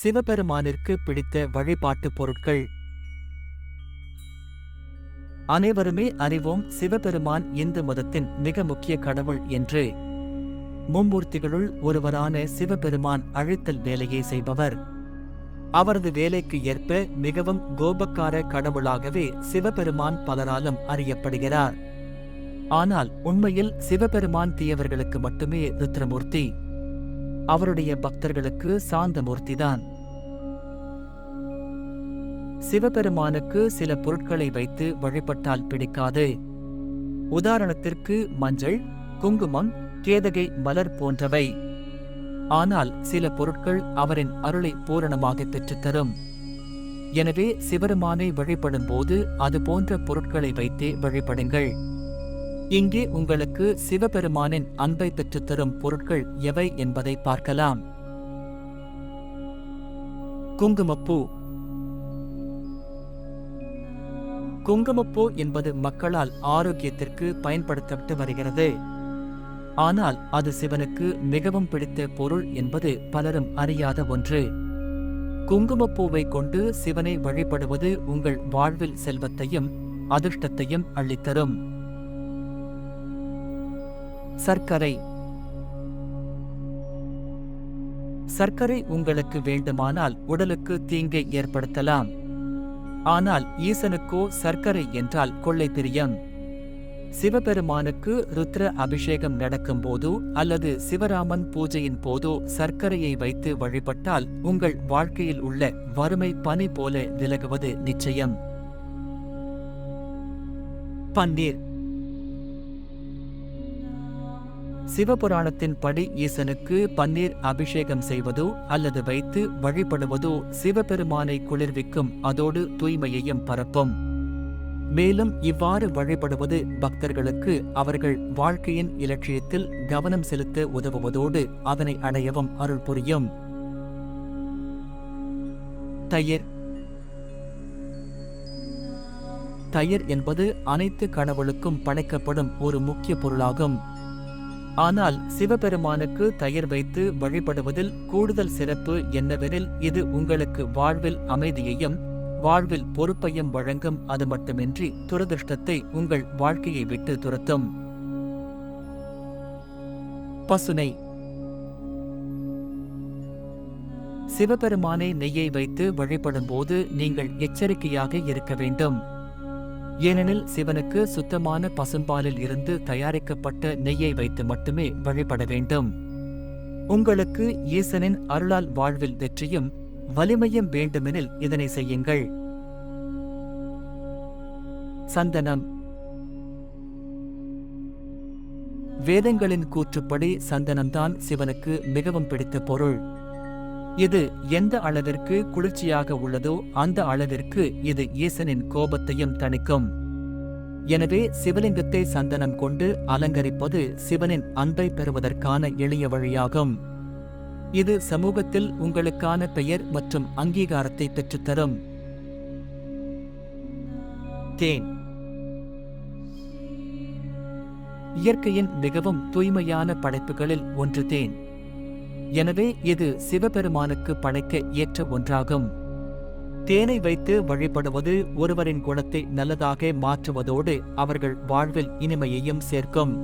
சிவபெருமானிற்கு பிடித்த வழிபாட்டுப் பொருட்கள். அனைவருமே அறிவோம், சிவபெருமான் இந்து மதத்தின் மிக முக்கிய கடவுள் என்று. மும்மூர்த்திகளுள் ஒருவரான சிவபெருமான் அழித்தல் வேலையை செய்பவர். அவரது வேலைக்கு ஏற்ப மிகவும் கோபக்கார கடவுளாகவே சிவபெருமான் பலராலும் அறியப்படுகிறார். ஆனால் உண்மையில் சிவபெருமான் தீயவர்களுக்கு மட்டுமே ருத்ரமூர்த்தி. அவருடைய பக்தர்களுக்கு சாந்தமூர்த்திதான். சிவபெருமானுக்கு சில பொருட்களை வைத்து வழிபட்டால் பிடிக்காது. உதாரணத்திற்கு மஞ்சள், குங்குமம், கேதகை மலர் போன்றவை. ஆனால் சில பொருட்கள் அவரின் அருளை பூரணமாக பெற்றுத்தரும். எனவே சிவபெருமானை வழிபடும் போது அது போன்ற பொருட்களை வைத்தே வழிபடுங்கள். இங்கே உங்களுக்கு சிவபெருமானின் அன்பை பெற்றுத்தரும் பொருட்கள் எவை என்பதை பார்க்கலாம். குங்குமப்பூ. குங்குமப்பூ என்பது மக்களால் ஆரோக்கியத்திற்கு பயன்படுத்தப்பட்டு வருகிறது. ஆனால் அது சிவனுக்கு மிகவும் பிடித்த பொருள் என்பது பலரும் அறியாத ஒன்று. குங்குமப்பூவை கொண்டு சிவனை வழிபடுவது உங்கள் வாழ்வில் செல்வத்தையும் அதிர்ஷ்டத்தையும் அள்ளித்தரும். சர்க்கரை. சர்க்கரை உங்களுக்கு வேண்டுமானால் உடலுக்கு தீங்கை ஏற்படுத்தலாம். ஆனால் ஈசனுக்கோ சர்க்கரை என்றால் கொள்ளை பிரியம். சிவபெருமானுக்கு ருத்ர அபிஷேகம் நடக்கும் போதோ அல்லது சிவராமன் பூஜையின் போதோ சர்க்கரையை வைத்து வழிபட்டால் உங்கள் வாழ்க்கையில் உள்ள வறுமை பனி போல விலகுவது நிச்சயம். பன்னீர். சிவபுராணத்தின் படி ஈசனுக்கு பன்னீர் அபிஷேகம் செய்வதோ அல்லது வைத்து வழிபடுவதோ சிவபெருமானை குளிர்விக்கும், அதோடு தூய்மையையும் பரப்பும். மேலும் இவ்வாறு வழிபடுவது பக்தர்களுக்கு அவர்கள் வாழ்க்கையின் இலட்சியத்தில் கவனம் செலுத்த உதவுவதோடு அதனை அடையவும் அருள் புரியும். தயிர். தயிர் என்பது அனைத்து கடவுளுக்கும் படைக்கப்படும் ஒரு முக்கிய பொருளாகும். ஆனால் சிவபெருமானுக்கு தயிர் வைத்து வழிபடுவதில் கூடுதல் சிறப்பு என்னவெனில் இது உங்களுக்கு வாழ்வில் அமைதியையும் வாழ்வில் பொறுப்பையும் வழங்கும். அது மட்டுமின்றி துரதிர்ஷ்டத்தை உங்கள் வாழ்க்கையை விட்டு துரத்தும். பசுனை. சிவபெருமானை நெய்யை வைத்து வழிபடும் போது நீங்கள் எச்சரிக்கையாக இருக்க வேண்டும். ஏனெனில் சிவனுக்கு சுத்தமான பசும்பாலில் இருந்து தயாரிக்கப்பட்ட நெய்யை வைத்து மட்டுமே வழிபட வேண்டும். உங்களுக்கு ஈசனின் அருளால் வாழ்வில் வெற்றியும் வலிமையும் வேண்டுமெனில் இதனை செய்யுங்கள். சந்தனம். வேதங்களின் கூற்றுப்படி சந்தனம்தான் சிவனுக்கு மிகவும் பிடித்த பொருள். இது எந்த அளவிற்கு குளிர்ச்சியாக உள்ளதோ அந்த அளவிற்கு இது ஈசனின் கோபத்தையும் தணிக்கும். எனவே சிவலிங்கத்தை சந்தனம் கொண்டு அலங்கரிப்பது சிவனின் அன்பை பெறுவதற்கான எளிய வழியாகும். இது சமூகத்தில் உங்களுக்கான பெயர் மற்றும் அங்கீகாரத்தை பெற்றுத்தரும். தேன். இயற்கையின் மிகவும் தூய்மையான படைப்புகளில் ஒன்று தேன். எனவே இது சிவபெருமானுக்கு படைக்க ஏற்ற ஒன்றாகும். தேனை வைத்து வழிபடுவது ஒருவரின் குணத்தை நல்லதாக மாற்றுவதோடு அவர்கள் வாழ்வில் இனிமையையும் சேர்க்கும்.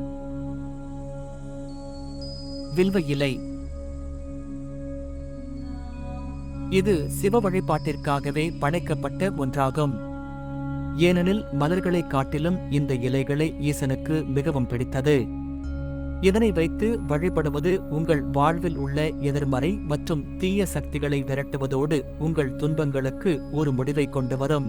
வில்வ இலை. இது சிவ வழிபாட்டிற்காகவே படைக்கப்பட்ட ஒன்றாகும். ஏனெனில் மலர்களை காட்டிலும் இந்த இலைகளை ஈசனுக்கு மிகவும் பிடித்தது. இதனை வைத்து வழிபடுவது உங்கள் வாழ்வில் உள்ள எதிர்மறை மற்றும் தீய சக்திகளை விரட்டுவதோடு உங்கள் துன்பங்களுக்கு ஒரு முடிவை கொண்டு வரும்.